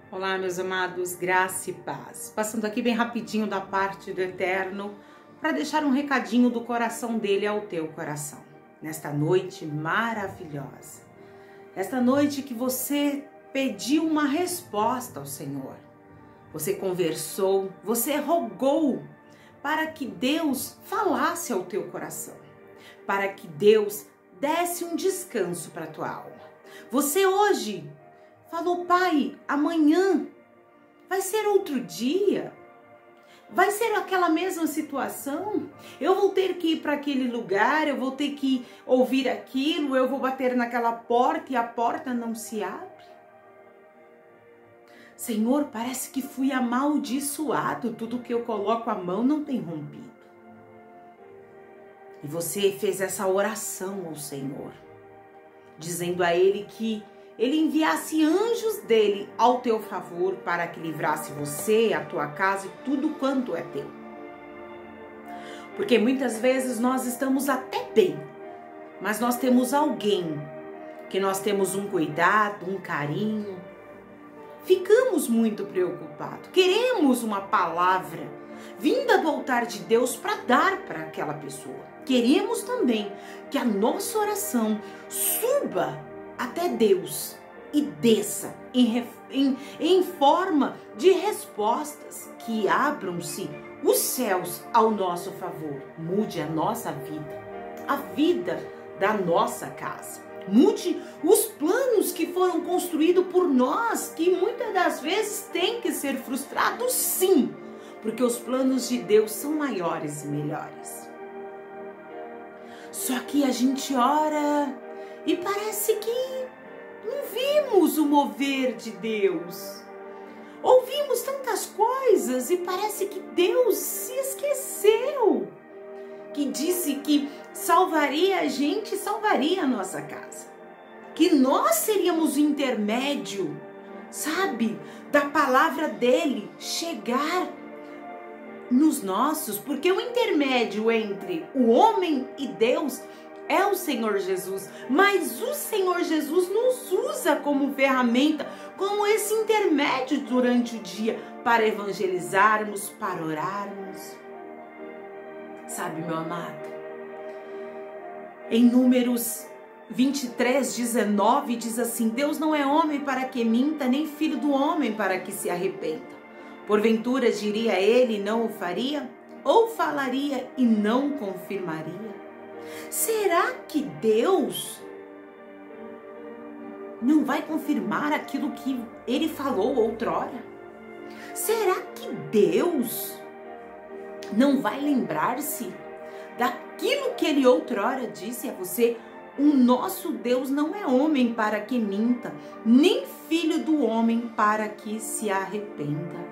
Olá, meus amados, graça e paz. Passando aqui bem rapidinho da parte do Eterno para deixar um recadinho do coração dele ao teu coração. Nesta noite maravilhosa, esta noite que você pediu uma resposta ao Senhor, você conversou, você rogou para que Deus falasse ao teu coração, para que Deus desse um descanso para a tua alma. Você hoje falou: Pai, amanhã vai ser outro dia, vai ser aquela mesma situação, eu vou ter que ir para aquele lugar, eu vou ter que ouvir aquilo, eu vou bater naquela porta e a porta não se abre. Senhor, parece que fui amaldiçoado, tudo que eu coloco a mão não tem rompido. E você fez essa oração ao Senhor, dizendo a Ele que Ele enviasse anjos dele ao teu favor para que livrasse você, a tua casa e tudo quanto é teu. Porque muitas vezes nós estamos até bem, mas nós temos alguém que nós temos um cuidado, um carinho. Ficamos muito preocupados, queremos uma palavra vinda do altar de Deus para dar para aquela pessoa. Queremos também que a nossa oração suba até Deus e desça em forma de respostas, que abram-se os céus ao nosso favor. Mude a nossa vida, a vida da nossa casa. Mude os planos que foram construídos por nós, que muitas das vezes têm que ser frustrados, sim, porque os planos de Deus são maiores e melhores. Só que a gente ora e parece que não vimos o mover de Deus. Ouvimos tantas coisas e parece que Deus se esqueceu. Que disse que salvaria a gente, salvaria a nossa casa. Que nós seríamos o intermédio, sabe, da palavra dele chegar nos nossos. Porque o intermédio entre o homem e Deus é o Senhor Jesus, mas o Senhor Jesus nos usa como ferramenta, como esse intermédio durante o dia, para evangelizarmos, para orarmos. Sabe, meu amado, em Números 23:19 diz assim: Deus não é homem para que minta, nem filho do homem para que se arrependa. Porventura diria ele e não o faria? Ou falaria e não confirmaria? Será que Deus não vai confirmar aquilo que ele falou outrora? Será que Deus não vai lembrar-se daquilo que ele outrora disse a você? O nosso Deus não é homem para que minta, nem filho do homem para que se arrependa.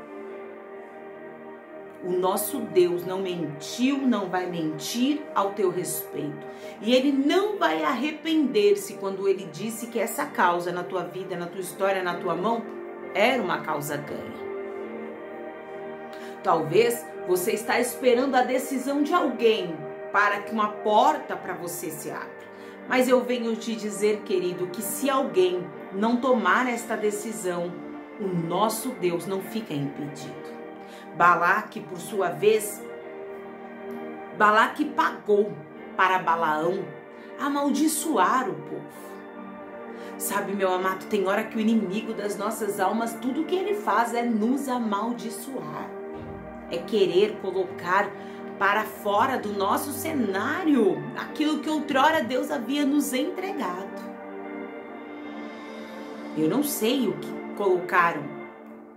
O nosso Deus não mentiu, não vai mentir ao teu respeito. E ele não vai arrepender-se quando ele disse que essa causa na tua vida, na tua história, na tua mão, era uma causa ganha. Talvez você está esperando a decisão de alguém para que uma porta para você se abra. Mas eu venho te dizer, querido, que se alguém não tomar esta decisão, o nosso Deus não fica impedido. Balaque, por sua vez, Balaque pagou para Balaão amaldiçoar o povo. Sabe, meu amado, tem hora que o inimigo das nossas almas, tudo que ele faz é nos amaldiçoar. É querer colocar para fora do nosso cenário aquilo que outrora Deus havia nos entregado. Eu não sei o que colocaram.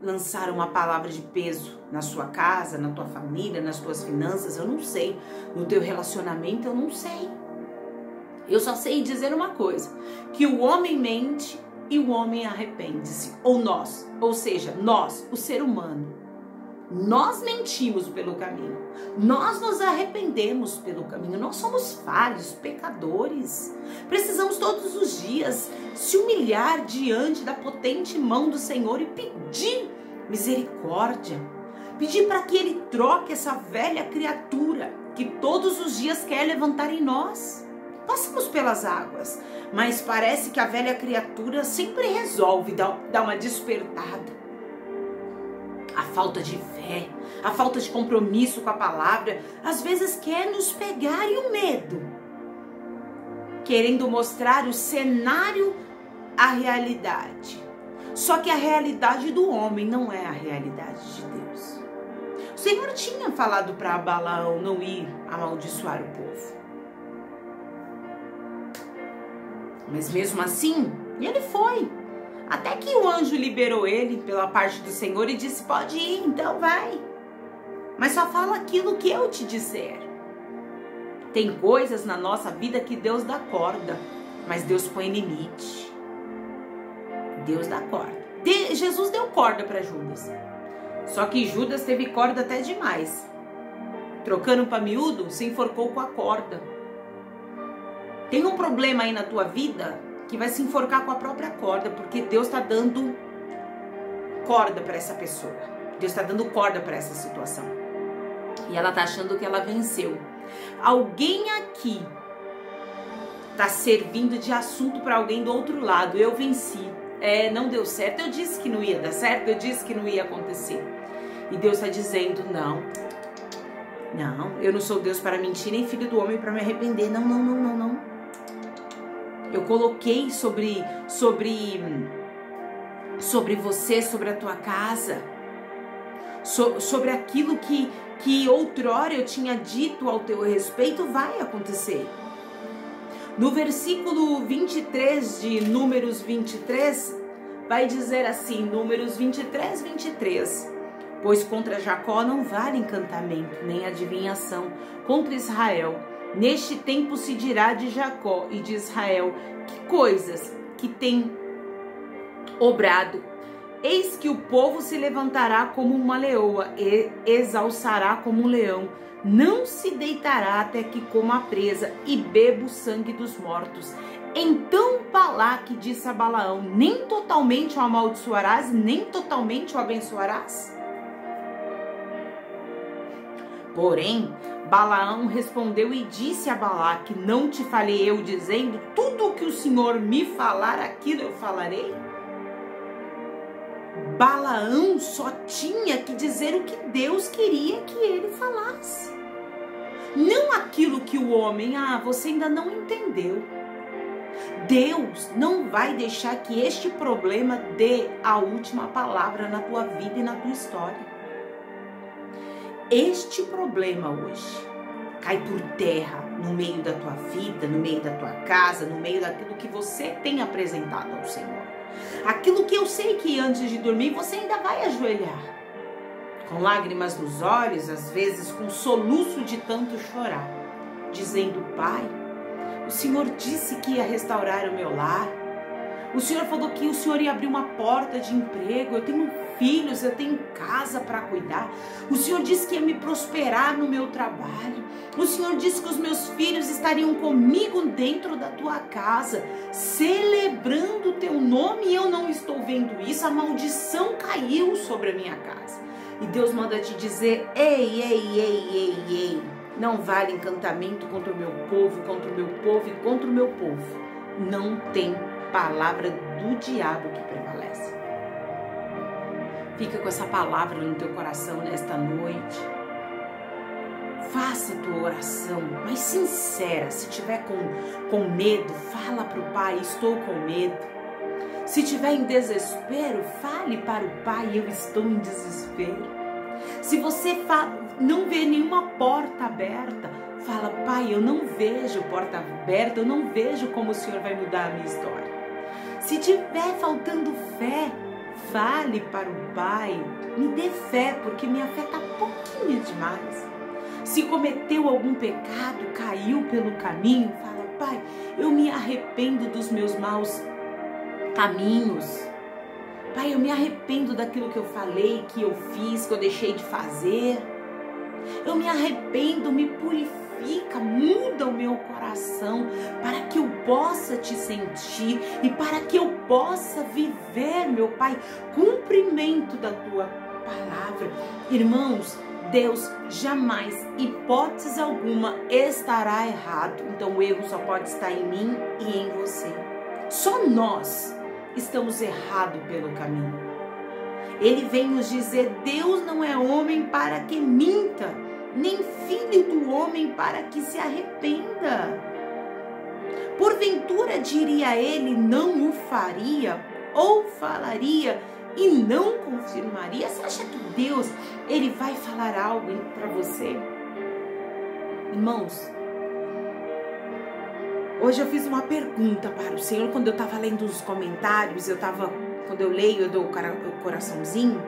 Lançaram uma palavra de peso na sua casa, na tua família, nas tuas finanças, eu não sei. No teu relacionamento, eu não sei. Eu só sei dizer uma coisa, que o homem mente e o homem arrepende-se. Ou seja, nós, o ser humano, nós mentimos pelo caminho. Nós nos arrependemos pelo caminho. Nós somos falhos, pecadores. Precisamos todos os dias se humilhar diante da potente mão do Senhor e pedir misericórdia. Pedir para que Ele troque essa velha criatura que todos os dias quer levantar em nós. Passamos pelas águas, mas parece que a velha criatura sempre resolve dar uma despertada. A falta de fé, a falta de compromisso com a palavra, às vezes quer nos pegar, e o medo, querendo mostrar o cenário, a realidade. Só que a realidade do homem não é a realidade de Deus. O Senhor tinha falado para Balaão não ir amaldiçoar o povo. Mas mesmo assim, ele foi. Até que o anjo liberou ele pela parte do Senhor e disse: pode ir, então vai. Mas só fala aquilo que eu te disser. Tem coisas na nossa vida que Deus dá corda, mas Deus põe limite. Deus dá corda. Jesus deu corda para Judas. Só que Judas teve corda até demais. Trocando para miúdo, se enforcou com a corda. Tem um problema aí na tua vida que vai se enforcar com a própria corda, porque Deus está dando corda para essa pessoa. Deus está dando corda para essa situação. E ela está achando que ela venceu. Alguém aqui está servindo de assunto para alguém do outro lado. Eu venci. Não deu certo. Eu disse que não ia dar certo. Eu disse que não ia acontecer. E Deus está dizendo: não, eu não sou Deus para mentir, nem filho do homem para me arrepender. Não. Eu coloquei sobre você, sobre a tua casa, sobre aquilo que outrora eu tinha dito ao teu respeito, vai acontecer. No versículo 23 de Números 23, vai dizer assim, Números 23. Pois contra Jacó não vale encantamento, nem adivinhação. Contra Israel, neste tempo se dirá de Jacó e de Israel: que coisas que tem obrado. Eis que o povo se levantará como uma leoa e exalçará como um leão. Não se deitará até que coma a presa e beba o sangue dos mortos. Então Balaque disse a Balaão: nem totalmente o amaldiçoarás, nem totalmente o abençoarás? Porém, Balaão respondeu e disse a Balaque: não te falei eu dizendo, tudo o que o Senhor me falar, aquilo eu falarei? Balaão só tinha que dizer o que Deus queria que ele falasse. Não aquilo que o homem, você ainda não entendeu. Deus não vai deixar que este problema dê a última palavra na tua vida e na tua história. Este problema hoje cai por terra no meio da tua vida, no meio da tua casa, no meio daquilo que você tem apresentado ao Senhor. Aquilo que eu sei que antes de dormir você ainda vai ajoelhar, com lágrimas nos olhos, às vezes com soluço de tanto chorar, dizendo: Pai, o Senhor disse que ia restaurar o meu lar. O Senhor falou que o Senhor ia abrir uma porta de emprego. Eu tenho filhos, eu tenho casa para cuidar. O Senhor disse que ia me prosperar no meu trabalho. O Senhor disse que os meus filhos estariam comigo dentro da tua casa, celebrando o teu nome, e eu não estou vendo isso. A maldição caiu sobre a minha casa. E Deus manda te dizer: ei, não vale encantamento contra o meu povo, contra o meu povo e contra o meu povo. Não tem palavra do diabo que prevalece. Fica com essa palavra no teu coração nesta noite. Faça a tua oração, mas sincera. Se tiver com medo, fala para o Pai: estou com medo. Se tiver em desespero, fale para o Pai: eu estou em desespero. Se você não vê nenhuma porta aberta, fala: Pai, eu não vejo porta aberta, eu não vejo como o Senhor vai mudar a minha história. Se tiver faltando fé, fale para o Pai: me dê fé, porque minha fé está pouquinho demais. Se cometeu algum pecado, caiu pelo caminho, fala: Pai, eu me arrependo dos meus maus caminhos. Pai, eu me arrependo daquilo que eu falei, que eu fiz, que eu deixei de fazer. Eu me arrependo, me purifica, muda o meu coração para que eu possa te sentir e para que eu possa viver, meu Pai, cumprimento da tua palavra. Irmãos, Deus jamais, hipótese alguma, estará errado. Então o erro só pode estar em mim e em você. Só nós estamos errados pelo caminho. Ele vem nos dizer: Deus não é homem para que minta, nem filho do homem para que se arrependa. Porventura diria ele, não o faria, ou falaria e não confirmaria? Você acha que Deus, ele vai falar algo para você? Irmãos, hoje eu fiz uma pergunta para o Senhor, quando eu estava lendo os comentários, quando eu leio, eu dou o coraçãozinho,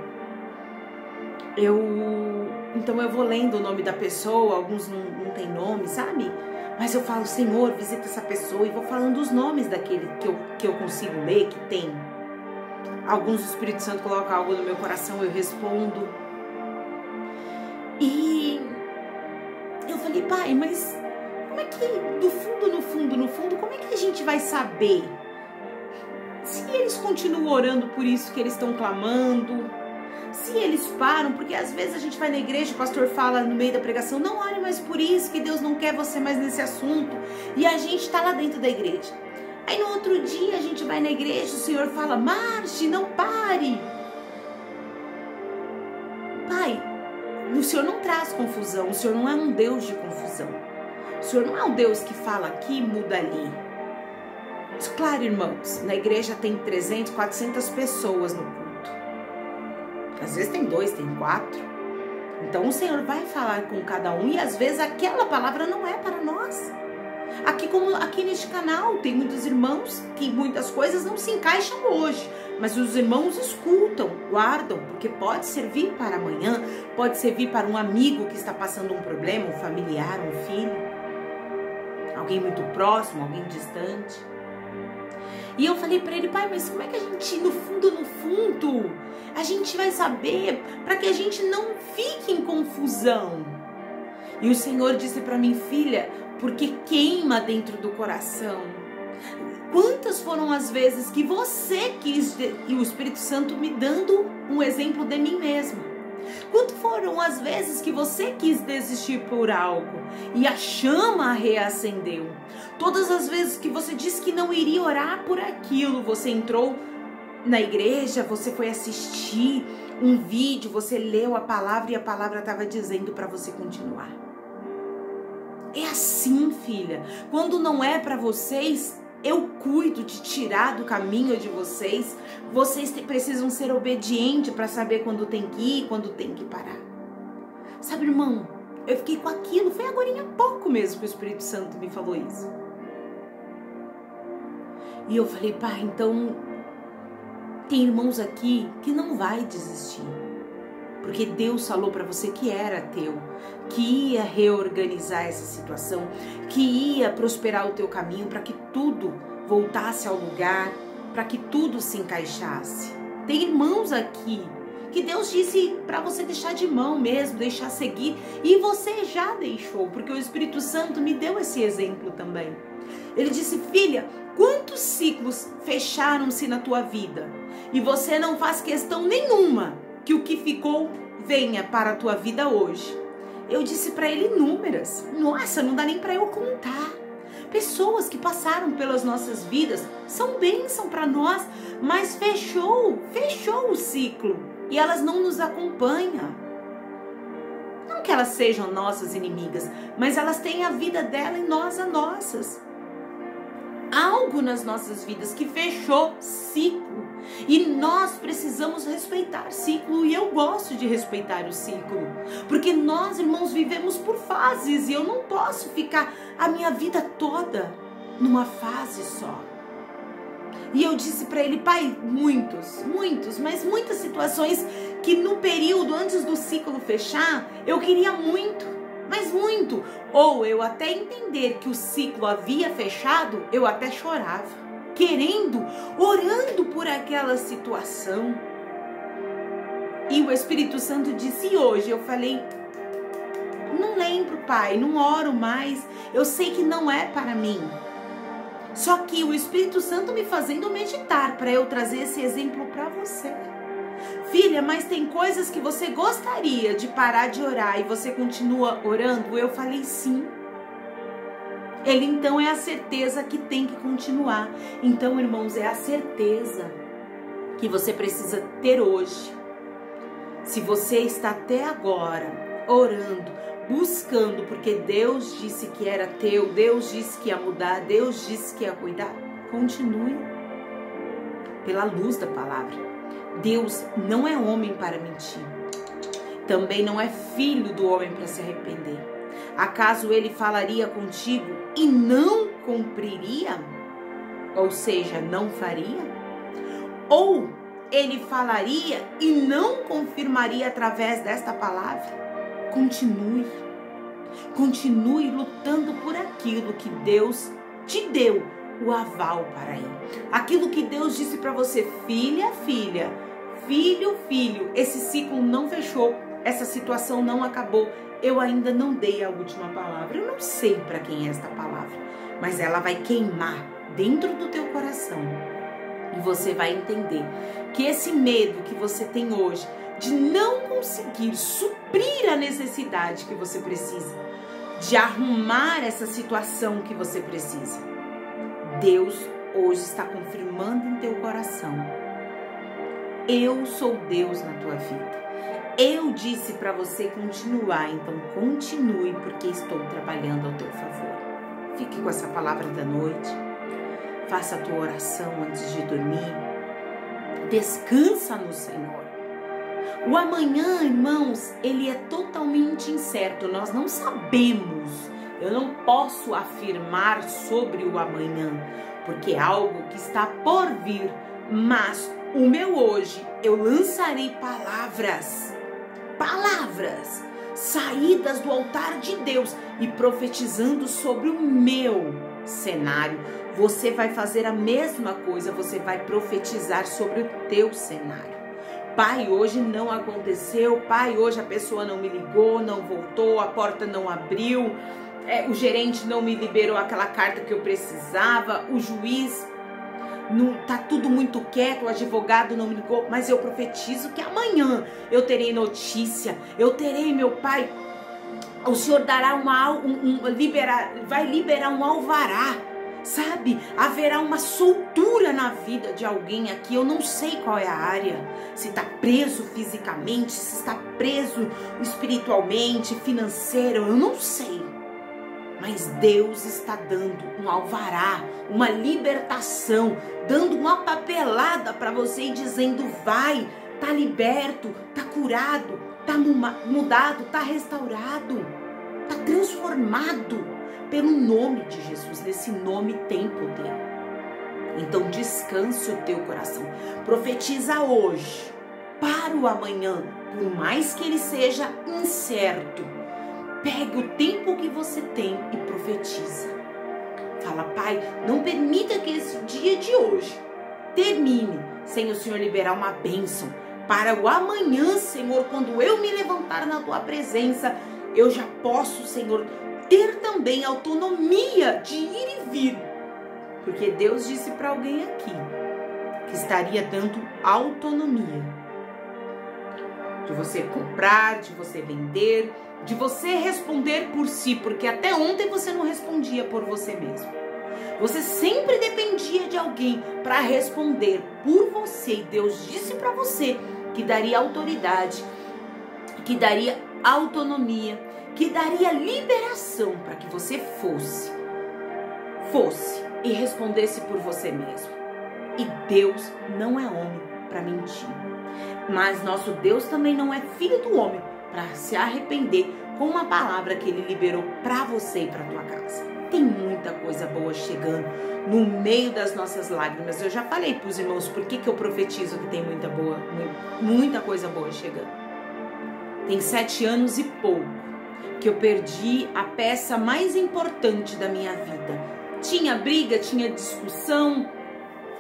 então eu vou lendo o nome da pessoa, alguns não tem nome, sabe? Mas eu falo: Senhor, visita essa pessoa, e vou falando os nomes daquele que eu consigo ler, que tem. Alguns, o Espírito Santo coloca algo no meu coração, eu respondo. E eu falei: Pai, mas como é que, no fundo, como é que a gente vai saber se eles continuam orando por isso que eles estão clamando? Se eles param, porque às vezes a gente vai na igreja, o pastor fala no meio da pregação: não ore mais por isso, que Deus não quer você mais nesse assunto, e a gente está lá dentro da igreja. Aí no outro dia a gente vai na igreja, o Senhor fala: marche, não pare. Pai, o Senhor não traz confusão, o Senhor não é um Deus de confusão. O Senhor não é um Deus que fala aqui e muda ali. Claro, irmãos, na igreja tem 300, 400 pessoas no culto. Às vezes tem 2, tem 4. Então o Senhor vai falar com cada um, e às vezes aquela palavra não é para nós. Aqui neste canal tem muitos irmãos que muitas coisas não se encaixam hoje, mas os irmãos escutam, guardam, porque pode servir para amanhã, pode servir para um amigo que está passando um problema, um familiar, um filho, alguém muito próximo, alguém distante. E eu falei para ele: Pai, mas como é que a gente, no fundo, a gente vai saber para que a gente não fique em confusão? E o Senhor disse para mim: filha, porque queima dentro do coração. Quantas foram as vezes que você quis, e o Espírito Santo me dando um exemplo de mim mesma. Quantas foram as vezes que você quis desistir por algo e a chama reacendeu? Todas as vezes que você disse que não iria orar por aquilo, você entrou na igreja, você foi assistir um vídeo, você leu a palavra e a palavra estava dizendo para você continuar. É assim, filha. Quando não é para vocês, eu cuido de tirar do caminho de vocês. Vocês precisam ser obedientes para saber quando tem que ir, quando tem que parar. Sabe, irmão, eu fiquei com aquilo. Foi agora há pouco mesmo que o Espírito Santo me falou isso. E eu falei: Pai, então tem irmãos aqui que não vai desistir. Porque Deus falou para você que era teu, que ia reorganizar essa situação, que ia prosperar o teu caminho para que tudo voltasse ao lugar, para que tudo se encaixasse. Tem irmãos aqui que Deus disse para você deixar de mão mesmo, deixar seguir, e você já deixou, porque o Espírito Santo me deu esse exemplo também. Ele disse: filha, quantos ciclos fecharam-se na tua vida e você não faz questão nenhuma que o que ficou venha para a tua vida hoje? Eu disse para ele inúmeras. Nossa, não dá nem para eu contar. Pessoas que passaram pelas nossas vidas, são bênção para nós, mas fechou o ciclo e elas não nos acompanham. Não que elas sejam nossas inimigas, mas elas têm a vida dela e nós a nossas. Algo nas nossas vidas que fechou ciclo e nós precisamos respeitar ciclo, e eu gosto de respeitar o ciclo, porque nós, irmãos, vivemos por fases e eu não posso ficar a minha vida toda numa fase só. E eu disse para ele: pai, mas muitas situações que no período antes do ciclo fechar, eu queria muito, mas muito, ou eu até entender que o ciclo havia fechado, eu até chorava, querendo, orando por aquela situação. E o Espírito Santo disse: e hoje? Eu falei: não lembro, pai, não oro mais, eu sei que não é para mim. Só que o Espírito Santo me fazendo meditar para eu trazer esse exemplo para você. Filha, mas tem coisas que você gostaria de parar de orar e você continua orando? Eu falei: sim. Ele então é a certeza que tem que continuar. Então, irmãos, é a certeza que você precisa ter hoje. Se você está até agora orando, buscando, porque Deus disse que era teu, Deus disse que ia mudar, Deus disse que ia cuidar, continue pela luz da palavra. Deus não é homem para mentir, também não é filho do homem para se arrepender. Acaso ele falaria contigo e não cumpriria? Ou seja, não faria? Ou ele falaria e não confirmaria através desta palavra? Continue lutando por aquilo que Deus te deu o aval para ir. Aquilo que Deus disse para você, filha, filha, filho, filho, esse ciclo não fechou, essa situação não acabou, eu ainda não dei a última palavra. Eu não sei para quem é esta palavra, mas ela vai queimar dentro do teu coração e você vai entender que esse medo que você tem hoje de não conseguir suprir a necessidade que você precisa, de arrumar essa situação que você precisa, Deus hoje está confirmando em teu coração: eu sou Deus na tua vida. Eu disse para você continuar, então continue, porque estou trabalhando ao teu favor. Fique com essa palavra da noite. Faça a tua oração antes de dormir. Descansa no Senhor. O amanhã, irmãos, ele é totalmente incerto. Nós não sabemos. Eu não posso afirmar sobre o amanhã, porque é algo que está por vir. Mas o meu hoje, eu lançarei palavras, saídas do altar de Deus e profetizando sobre o meu cenário. Você vai fazer a mesma coisa, você vai profetizar sobre o teu cenário. Pai, hoje não aconteceu, pai, hoje a pessoa não me ligou, não voltou, a porta não abriu, o gerente não me liberou aquela carta que eu precisava, o juiz, tá tudo muito quieto, o advogado não me ligou, mas eu profetizo que amanhã eu terei notícia, eu terei, meu pai, o Senhor dará vai liberar um alvará, sabe? Haverá uma soltura na vida de alguém aqui. Eu não sei qual é a área, se está preso fisicamente, se está preso espiritualmente, financeiro, eu não sei. Mas Deus está dando um alvará, uma libertação, dando uma papelada para você e dizendo: vai, tá liberto, tá curado, tá mudado, tá restaurado, tá transformado pelo nome de Jesus. Nesse nome tem poder. Então descanse o teu coração. Profetiza hoje para o amanhã, por mais que ele seja incerto. Pegue o tempo que você tem e profetiza. Fala: pai, não permita que esse dia de hoje termine sem o Senhor liberar uma bênção para o amanhã, Senhor. Quando eu me levantar na tua presença, eu já posso, Senhor, ter também autonomia de ir e vir. Porque Deus disse para alguém aqui que estaria dando autonomia de você comprar, de você vender, de você responder por si, porque até ontem você não respondia por você mesmo. Você sempre dependia de alguém para responder por você. E Deus disse para você que daria autoridade, que daria autonomia, que daria liberação para que você fosse e respondesse por você mesmo. E Deus não é homem para mentir, mas nosso Deus também não é filho do homem para se arrepender com uma palavra que ele liberou para você e para tua casa. Tem muita coisa boa chegando no meio das nossas lágrimas. Eu já falei para os irmãos por que eu profetizo que tem muita coisa boa chegando. Tem 7 anos e pouco que eu perdi a peça mais importante da minha vida. Tinha briga, tinha discussão,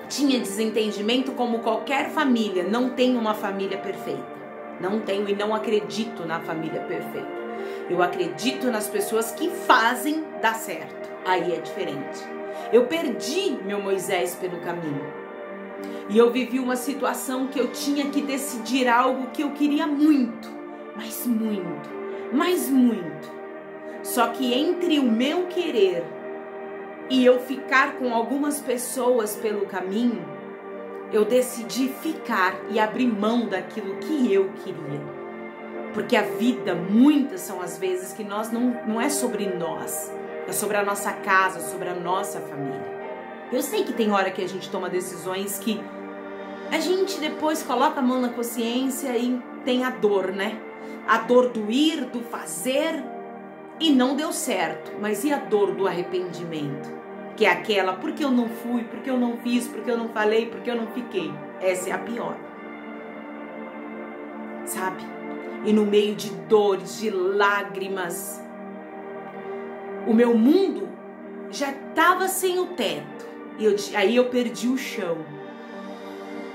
tinha desentendimento, como qualquer família. Não tenho uma família perfeita. Não tenho e não acredito na família perfeita. Eu acredito nas pessoas que fazem dar certo. Aí é diferente. Eu perdi meu Moisés pelo caminho. E eu vivi uma situação que eu tinha que decidir algo que eu queria muito. Mas muito. Só que entre o meu querer e eu ficar com algumas pessoas pelo caminho, eu decidi ficar e abrir mão daquilo que eu queria. Porque a vida, muitas são as vezes que não é sobre nós, é sobre a nossa casa, sobre a nossa família. Eu sei que tem hora que a gente toma decisões que a gente depois coloca a mão na consciência e tem a dor, né? A dor do ir, do fazer e não deu certo. Mas e a dor do arrependimento? Que é aquela, porque eu não fui, porque eu não fiz, porque eu não falei, porque eu não fiquei. Essa é a pior. Sabe? E no meio de dores, de lágrimas, o meu mundo já estava sem o teto. E aí eu perdi o chão.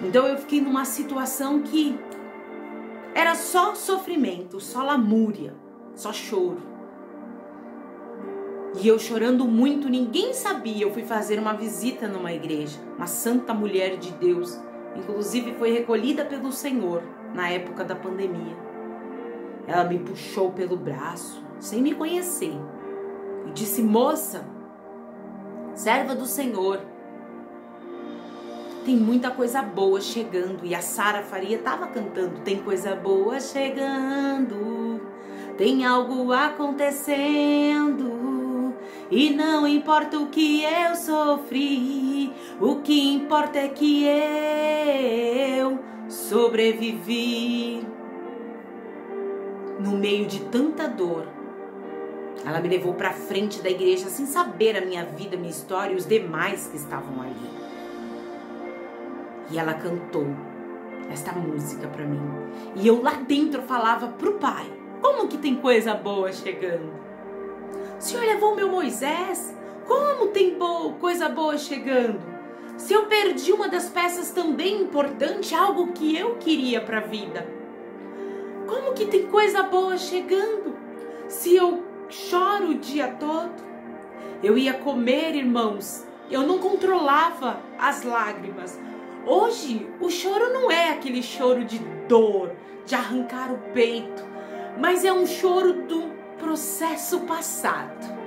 Então eu fiquei numa situação que era só sofrimento, só lamúria, só choro. E eu chorando muito, ninguém sabia. Eu fui fazer uma visita numa igreja, uma santa mulher de Deus. Inclusive foi recolhida pelo Senhor na época da pandemia. Ela me puxou pelo braço, sem me conhecer, e disse: moça, serva do Senhor, tem muita coisa boa chegando. E a Sara Faria estava cantando: tem coisa boa chegando, tem algo acontecendo, e não importa o que eu sofri, o que importa é que eu sobrevivi. No meio de tanta dor, ela me levou para frente da igreja sem saber a minha vida, minha história e os demais que estavam ali. E ela cantou esta música para mim. E eu lá dentro falava pro Pai: como que tem coisa boa chegando? O Senhor levou o meu Moisés, como tem coisa boa chegando? Se eu perdi uma das peças também importante, algo que eu queria para a vida, como que tem coisa boa chegando? Se eu choro o dia todo, eu ia comer, irmãos, eu não controlava as lágrimas. Hoje, o choro não é aquele choro de dor, de arrancar o peito, mas é um choro do processo passado.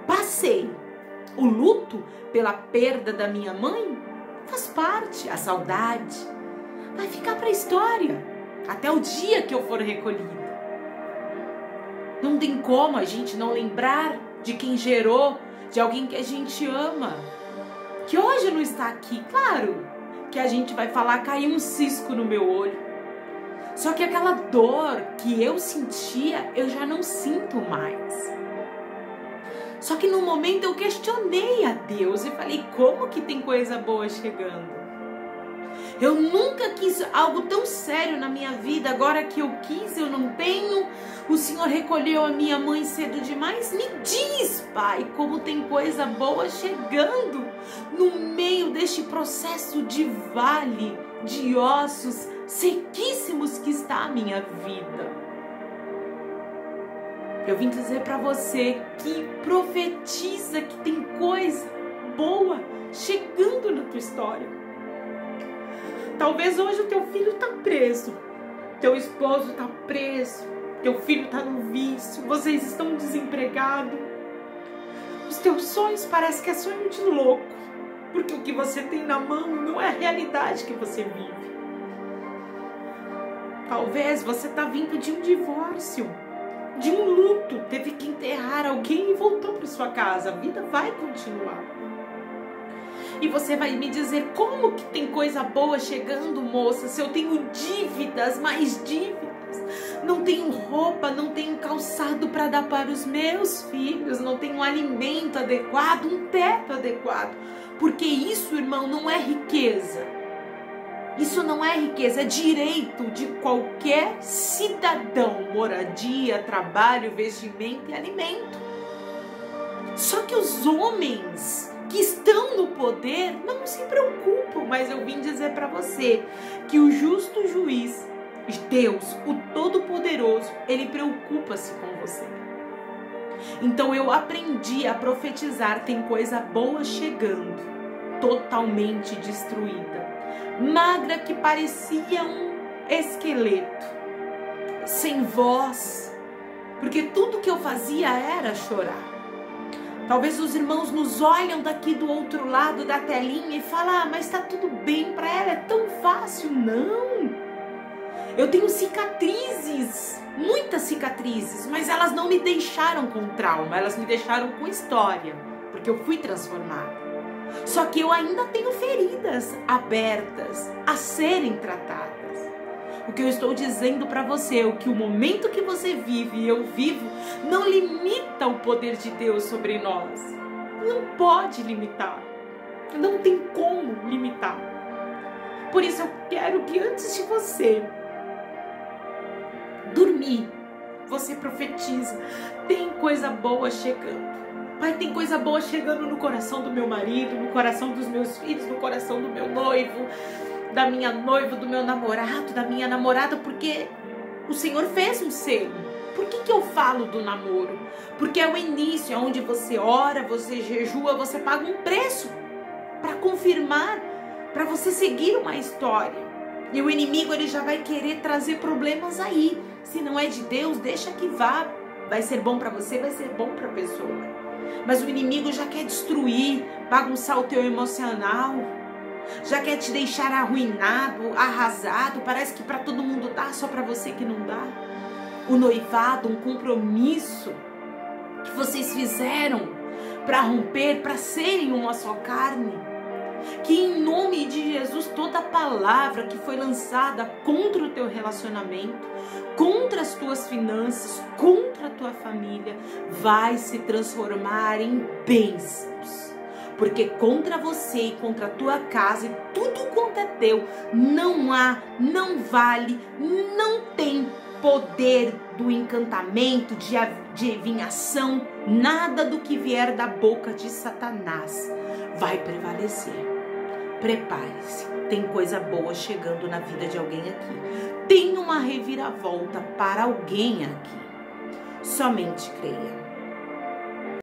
Passei. O luto pela perda da minha mãe faz parte, a saudade vai ficar para a história, até o dia que eu for recolhida. Não tem como a gente não lembrar de quem gerou, de alguém que a gente ama, que hoje não está aqui. Claro que a gente vai falar: caiu um cisco no meu olho. Só que aquela dor que eu sentia, eu já não sinto mais. Só que no momento eu questionei a Deus e falei: como que tem coisa boa chegando? Eu nunca quis algo tão sério na minha vida, agora que eu quis, eu não tenho. O Senhor recolheu a minha mãe cedo demais. Me diz, Pai, como tem coisa boa chegando no meio deste processo de vale, de ossos sequíssimos que está a minha vida. Eu vim dizer para você que profetiza que tem coisa boa chegando na tua história. Talvez hoje o teu filho está preso, teu esposo está preso, teu filho está no vício, vocês estão desempregados. Os teus sonhos parecem que é sonho de louco, porque o que você tem na mão não é a realidade que você vive. Talvez você está vindo de um divórcio, de um luto, teve que enterrar alguém e voltou para sua casa. A vida vai continuar. E você vai me dizer: como que tem coisa boa chegando, moça, se eu tenho dívidas, mais dívidas? Não tenho roupa, não tenho calçado para dar para os meus filhos, não tenho um alimento adequado, um teto adequado. Porque isso, irmão, não é riqueza. Isso não é riqueza, é direito de qualquer cidadão: moradia, trabalho, vestimento e alimento. Só que os homens que estão no poder não se preocupam, mas eu vim dizer para você que o justo juiz, Deus, o Todo-Poderoso, ele preocupa-se com você. Então eu aprendi a profetizar: tem coisa boa chegando, totalmente destruída, magra que parecia um esqueleto, sem voz, porque tudo que eu fazia era chorar. Talvez os irmãos nos olham daqui do outro lado da telinha e falam: ah, mas tá tudo bem, para ela é tão fácil. Não, Eu tenho cicatrizes, muitas cicatrizes, mas elas não me deixaram com trauma, elas me deixaram com história, porque eu fui transformada. Só que eu ainda tenho feridas abertas a serem tratadas. O que eu estou dizendo para você é que o momento que você vive e eu vivo não limita o poder de Deus sobre nós. Não pode limitar. Não tem como limitar. Por isso eu quero que antes de você dormir, você profetiza. Tem coisa boa chegando. Pai, tem coisa boa chegando no coração do meu marido, no coração dos meus filhos, no coração do meu noivo, da minha noiva, do meu namorado, da minha namorada, porque o Senhor fez um selo. Por que eu falo do namoro? Porque é o início, é onde você ora, você jejua, você paga um preço para confirmar, para você seguir uma história. E o inimigo, ele já vai querer trazer problemas aí. Se não é de Deus, deixa que vá. Vai ser bom para você, vai ser bom para a pessoa. Mas o inimigo já quer destruir, bagunçar o teu emocional, já quer te deixar arruinado, arrasado. Parece que para todo mundo dá, só para você que não dá. O noivado, um compromisso que vocês fizeram para romper, para serem uma só carne. Que em nome de Jesus, toda palavra que foi lançada contra o teu relacionamento, contra as tuas finanças, contra a tua família, vai se transformar em bênçãos. Porque contra você e contra a tua casa e tudo quanto é teu, não há, não vale, não tem poder do encantamento, de adivinhação, nada do que vier da boca de Satanás vai prevalecer. Prepare-se, tem coisa boa chegando na vida de alguém aqui. Tem uma reviravolta para alguém aqui. Somente creia.